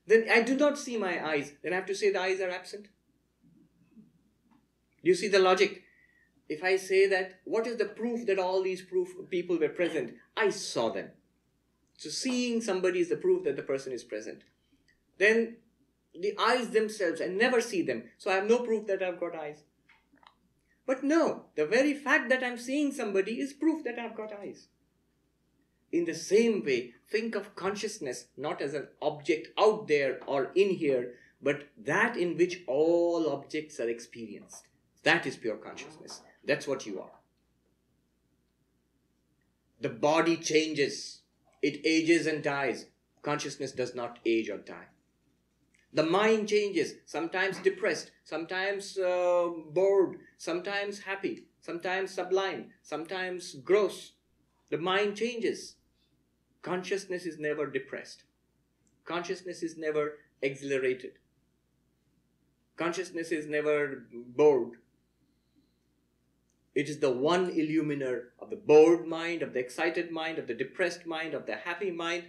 S2: Then I do not see my eyes. Then I have to say the eyes are absent. Do you see the logic? If I say that, what is the proof that all these people were present? I saw them. So seeing somebody is the proof that the person is present. Then the eyes themselves, I never see them. So I have no proof that I've got eyes. But no, the very fact that I'm seeing somebody is proof that I've got eyes. In the same way, think of consciousness not as an object out there or in here, but that in which all objects are experienced. That is pure consciousness. That's what you are. The body changes. It ages and dies. Consciousness does not age or die. The mind changes, sometimes depressed, sometimes bored, sometimes happy, sometimes sublime, sometimes gross. The mind changes. Consciousness is never depressed. Consciousness is never exhilarated. Consciousness is never bored. It is the one illuminer of the bored mind, of the excited mind, of the depressed mind, of the happy mind.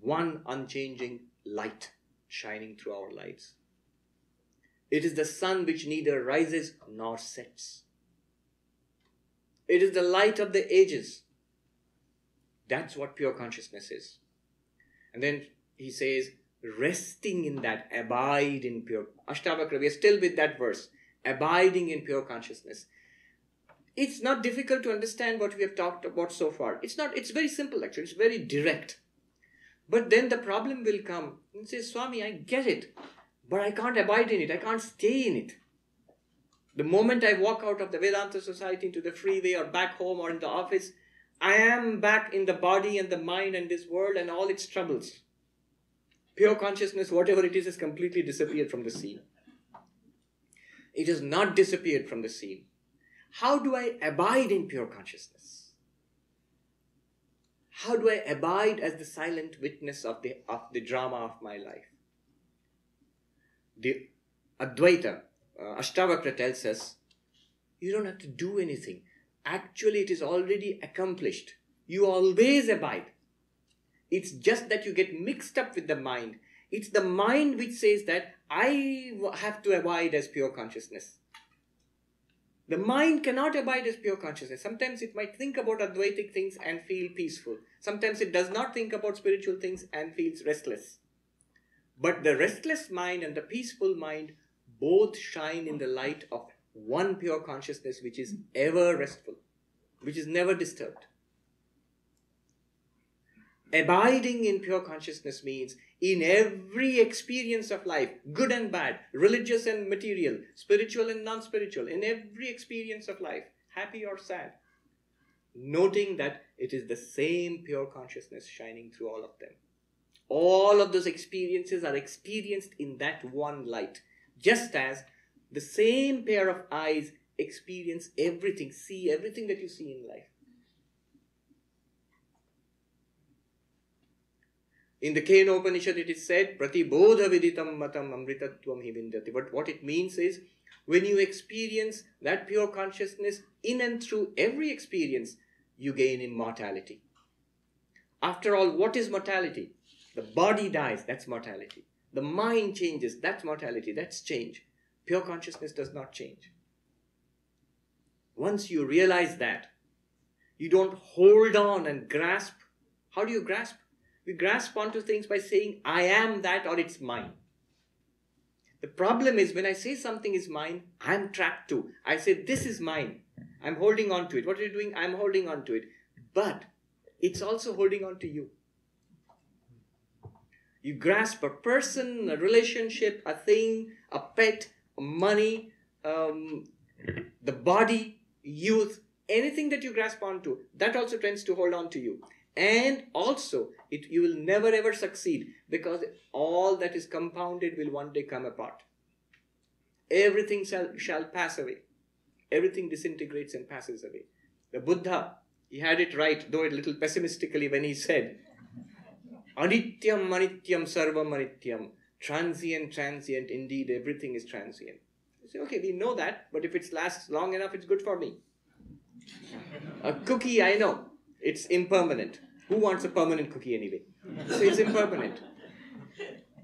S2: One unchanging light shining through our lives. It is the sun which neither rises nor sets. It is the light of the ages. That's what pure consciousness is. And then he says, resting in that, abide in pure. Ashtavakra, we are still with that verse. Abiding in pure consciousness. It's not difficult to understand what we have talked about so far. It's very simple actually. It's very direct. But then the problem will come and say, Swami, I get it, but I can't abide in it. I can't stay in it. The moment I walk out of the Vedanta Society into the freeway or back home or in the office, I am back in the body and the mind and this world and all its troubles. Pure consciousness, whatever it is, has completely disappeared from the scene. It has not disappeared from the scene. How do I abide in pure consciousness? How do I abide as the silent witness of the drama of my life? The Advaita, Ashtavakra tells us, you don't have to do anything. Actually, it is already accomplished. You always abide. It's just that you get mixed up with the mind. It's the mind which says that I have to abide as pure consciousness. The mind cannot abide as pure consciousness. Sometimes it might think about Advaitic things and feel peaceful. Sometimes it does not think about spiritual things and feels restless. But the restless mind and the peaceful mind both shine in the light of one pure consciousness which is ever restful, which is never disturbed. Abiding in pure consciousness means in every experience of life, good and bad, religious and material, spiritual and non-spiritual, in every experience of life, happy or sad, noting that it is the same pure consciousness shining through all of them. All of those experiences are experienced in that one light, just as the same pair of eyes experience everything, see everything that you see in life. In the Kena Upanishad it is said, Pratibodha viditam matam amritatvam hi vindati. But what it means is, when you experience that pure consciousness in and through every experience, you gain immortality. After all, what is mortality? The body dies, that's mortality. The mind changes, that's mortality, that's change. Pure consciousness does not change. Once you realize that, you don't hold on and grasp. How do you grasp? We grasp onto things by saying, I am that, or it's mine. The problem is when I say something is mine, I'm trapped too. I say, this is mine. I'm holding on to it. What are you doing? I'm holding on to it. But it's also holding on to you. You grasp a person, a relationship, a thing, a pet, money, the body, youth, anything that you grasp onto, that also tends to hold on to you. And also, you will never ever succeed, because all that is compounded will one day come apart. Everything shall pass away. Everything disintegrates and passes away. The Buddha, he had it right, though a little pessimistically, when he said, Anityam manityam sarvam anityam Transient, transient, indeed everything is transient. You say, okay, we know that, but if it lasts long enough, it's good for me. A cookie, I know, it's impermanent. Who wants a permanent cookie anyway? So it's impermanent.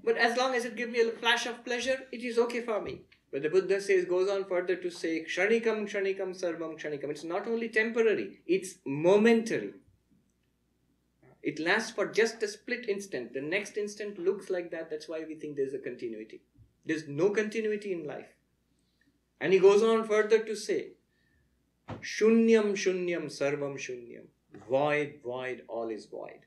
S2: But as long as it gives me a flash of pleasure, it is okay for me. But the Buddha goes on further to say, Kshanikam, Kshanikam, Sarvam, Kshanikam. It's not only temporary, it's momentary. It lasts for just a split instant. The next instant looks like that. That's why we think there's a continuity. There's no continuity in life. And he goes on further to say, Shunyam, Shunyam, Sarvam, Shunyam. Void, void, all is void.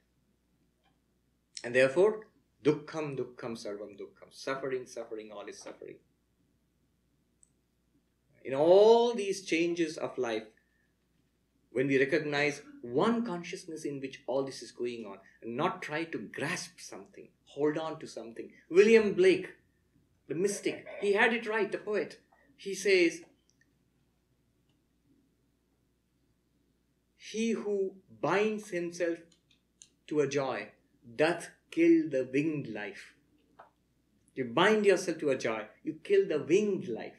S2: And therefore, Dukkham, Dukkham, Sarvam, Dukkham. Suffering, suffering, all is suffering. In all these changes of life, when we recognize one consciousness in which all this is going on, and not try to grasp something, hold on to something. William Blake, the mystic, he had it right, the poet. He says, he who binds himself to a joy doth kill the winged life. You bind yourself to a joy, you kill the winged life.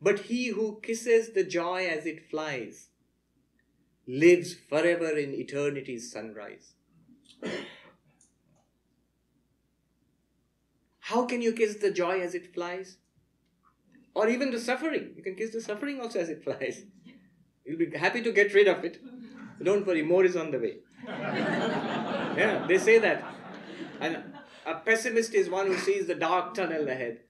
S2: But he who kisses the joy as it flies lives forever in eternity's sunrise. How can you kiss the joy as it flies? Or even the suffering. You can kiss the suffering also as it flies. You'll be happy to get rid of it. But don't worry, more is on the way. Yeah, they say that. And a pessimist is one who sees the dark tunnel ahead.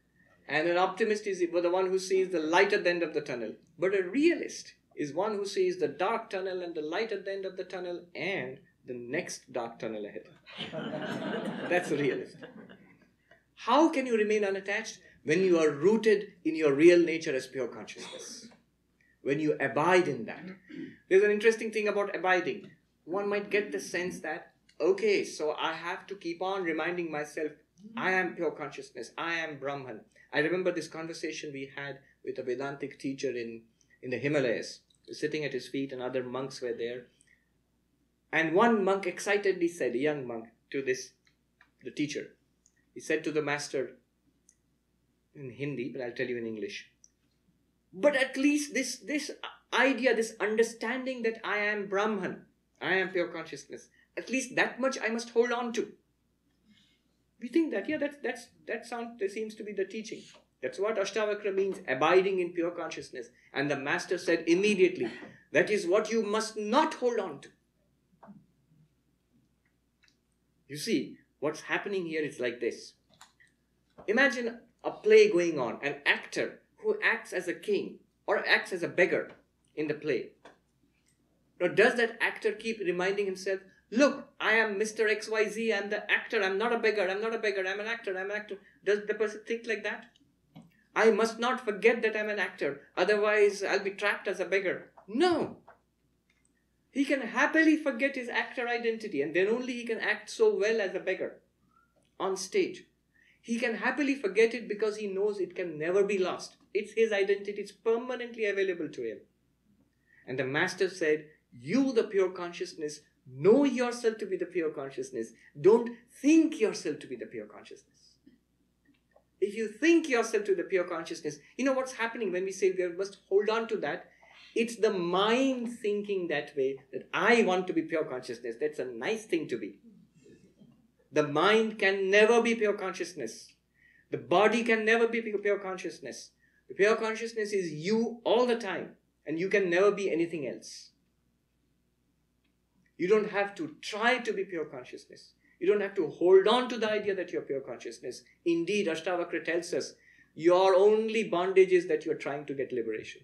S2: And an optimist is the one who sees the light at the end of the tunnel. But a realist is one who sees the dark tunnel and the light at the end of the tunnel and the next dark tunnel ahead. That's a realist. How can you remain unattached? When you are rooted in your real nature as pure consciousness. When you abide in that. There's an interesting thing about abiding. One might get the sense that, okay, so I have to keep on reminding myself, I am pure consciousness, I am Brahman. I remember this conversation we had with a Vedantic teacher in the Himalayas. He was sitting at his feet and other monks were there. And one monk excitedly said, a young monk, to the teacher. He said to the master, in Hindi, but I'll tell you in English. But at least this idea, this understanding that I am Brahman, I am pure consciousness, at least that much I must hold on to. We think that, yeah, that seems to be the teaching. That's what Ashtavakra means, abiding in pure consciousness. And the master said immediately, that is what you must not hold on to. You see, what's happening here is like this. Imagine a play going on, an actor who acts as a king or acts as a beggar in the play. Now, does that actor keep reminding himself, look, I am Mr. XYZ, I'm the actor, I'm not a beggar, I'm not a beggar, I'm an actor, I'm an actor. Does the person think like that? I must not forget that I'm an actor, otherwise I'll be trapped as a beggar. No. He can happily forget his actor identity, and then only he can act so well as a beggar on stage. He can happily forget it because he knows it can never be lost. It's his identity, it's permanently available to him. And the master said, you, the pure consciousness, know yourself to be the pure consciousness. Don't think yourself to be the pure consciousness. If you think yourself to the pure consciousness, you know what's happening when we say we must hold on to that? It's the mind thinking that way, that I want to be pure consciousness. That's a nice thing to be. The mind can never be pure consciousness. The body can never be pure consciousness. The pure consciousness is you all the time, and you can never be anything else. You don't have to try to be pure consciousness. You don't have to hold on to the idea that you're pure consciousness. Indeed, Ashtavakra tells us, your only bondage is that you're trying to get liberation.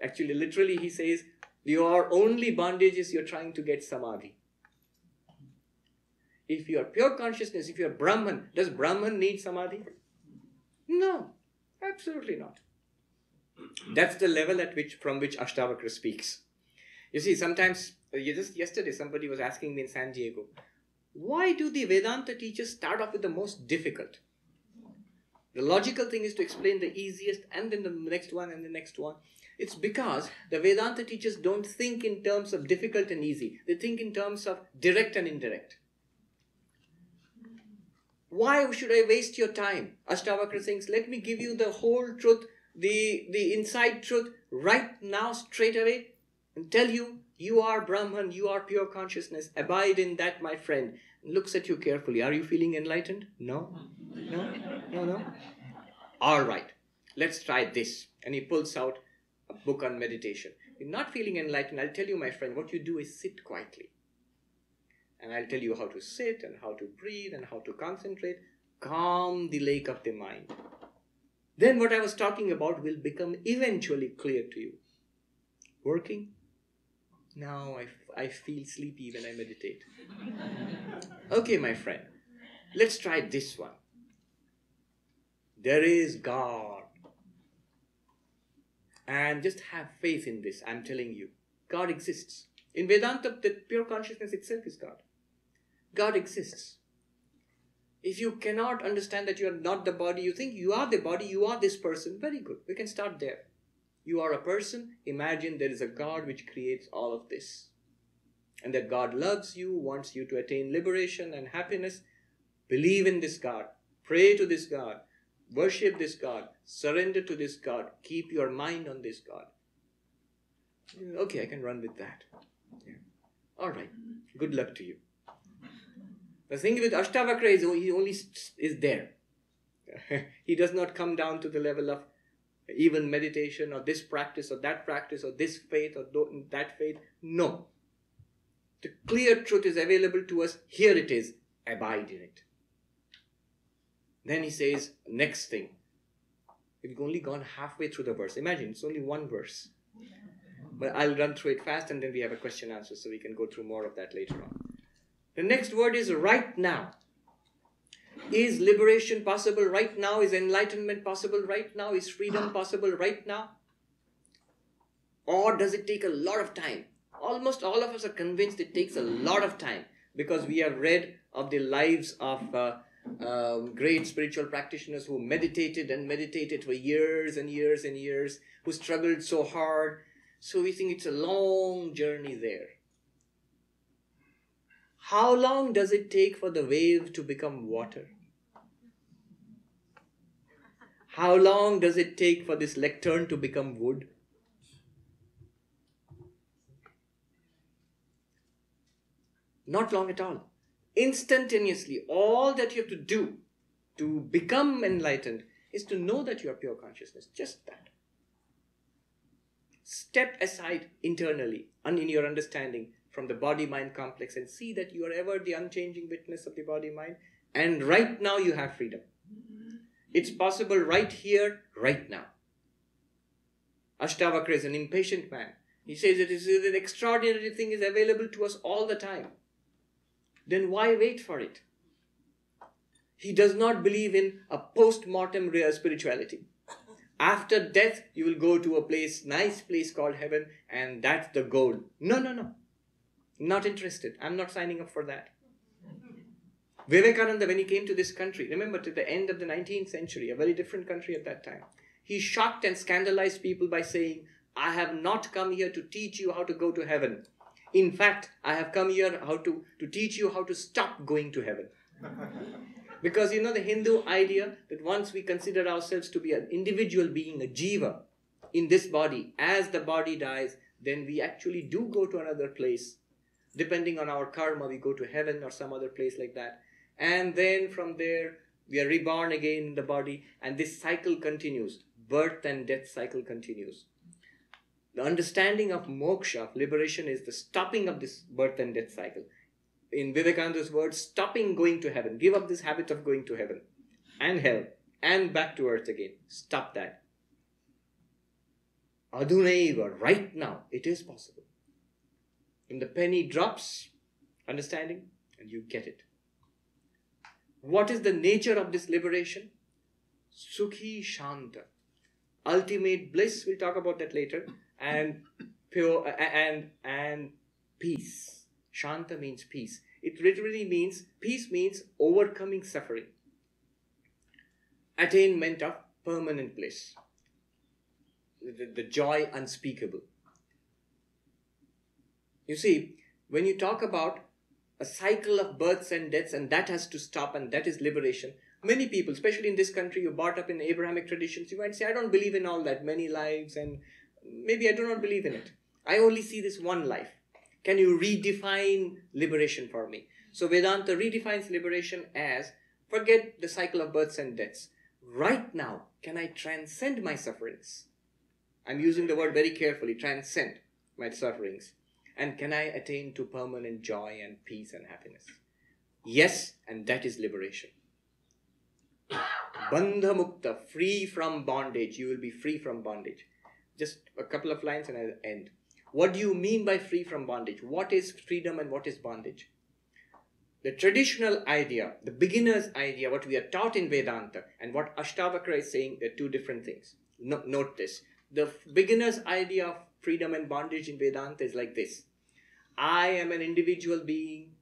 S2: Actually, literally, he says, your only bondage is you're trying to get samadhi. If you are pure consciousness, if you are Brahman, does Brahman need samadhi? No, absolutely not. That's the level from which Ashtavakra speaks. You see, sometimes, just yesterday somebody was asking me in San Diego, why do the Vedanta teachers start off with the most difficult? The logical thing is to explain the easiest and then the next one and the next one. It's because the Vedanta teachers don't think in terms of difficult and easy. They think in terms of direct and indirect. Why should I waste your time? Ashtavakra thinks, let me give you the whole truth, the inside truth right now, straight away, and tell you, you are Brahman, you are pure consciousness. Abide in that, my friend. Looks at you carefully. Are you feeling enlightened? No? No? No, no? All right. Let's try this. And he pulls out a book on meditation. You're not feeling enlightened. I'll tell you, my friend, what you do is sit quietly. And I'll tell you how to sit and how to breathe and how to concentrate. Calm the lake of the mind. Then what I was talking about will become eventually clear to you. Working? Now I feel sleepy when I meditate. Okay, my friend. Let's try this one. There is God. And just have faith in this. I'm telling you. God exists. In Vedanta, the pure consciousness itself is God. God exists. If you cannot understand that you are not the body, you think you are the body, you are this person, very good. We can start there. You are a person. Imagine there is a God which creates all of this. And that God loves you, wants you to attain liberation and happiness. Believe in this God. Pray to this God. Worship this God. Surrender to this God. Keep your mind on this God. Okay, I can run with that. Yeah. All right. Good luck to you. The thing with Ashtavakra is he only is there. He does not come down to the level of even meditation or this practice or that practice or this faith or that faith. No. The clear truth is available to us. Here it is. Abide in it. Then he says, next thing. We've only gone halfway through the verse. Imagine, it's only one verse. But I'll run through it fast and then we have a question answer so we can go through more of that later on. The next word is right now. Is liberation possible right now? Is enlightenment possible right now? Is freedom possible right now? Or does it take a lot of time? Almost all of us are convinced it takes a lot of time because we have read of the lives of great spiritual practitioners who meditated and meditated for years and years and years, who struggled so hard. So we think it's a long journey there. How long does it take for the wave to become water? How long does it take for this lectern to become wood? Not long at all. Instantaneously, all that you have to do to become enlightened is to know that you are pure consciousness. Just that. Step aside internally and in your understanding from the body-mind complex and see that you are ever the unchanging witness of the body-mind, and right now you have freedom. It's possible right here, right now. Ashtavakra is an impatient man. He says it is an extraordinary thing is available to us all the time. Then why wait for it? He does not believe in a post-mortem spirituality. After death, you will go to a place, nice place called heaven, and that's the goal. No, no, no. Not interested. I'm not signing up for that. Vivekananda, when he came to this country, remember to the end of the 19th century, a very different country at that time, he shocked and scandalized people by saying, I have not come here to teach you how to go to heaven. In fact, I have come here to teach you how to stop going to heaven. Because you know the Hindu idea that once we consider ourselves to be an individual being, a jiva, in this body, as the body dies, then we actually do go to another place. Depending on our karma, we go to heaven or some other place like that. And then from there, we are reborn again in the body. And this cycle continues. Birth and death cycle continues. The understanding of moksha, of liberation, is the stopping of this birth and death cycle. In Vivekananda's words, stopping going to heaven. Give up this habit of going to heaven and hell and back to earth again. Stop that. Adunaiva, right now, it is possible. When the penny drops, understanding, and you get it. What is the nature of this liberation? Sukhi Shanta. Ultimate bliss, we'll talk about that later. And pure and peace. Shanta means peace. It literally means, peace means overcoming suffering. Attainment of permanent bliss. The joy unspeakable. You see, when you talk about a cycle of births and deaths, and that has to stop, and that is liberation. Many people, especially in this country, you brought up in Abrahamic traditions, you might say, I don't believe in all that, many lives, and maybe I do not believe in it. I only see this one life. Can you redefine liberation for me? So Vedanta redefines liberation as, forget the cycle of births and deaths. Right now, can I transcend my sufferings? I'm using the word very carefully, transcend my sufferings. And can I attain to permanent joy and peace and happiness? Yes, and that is liberation. Bandha mukta, free from bondage. You will be free from bondage. Just a couple of lines and I'll end. What do you mean by free from bondage? What is freedom and what is bondage? The traditional idea, the beginner's idea, what we are taught in Vedanta, and what Ashtavakra is saying, they're two different things. Note this. The beginner's idea of freedom and bondage in Vedanta is like this. I am an individual being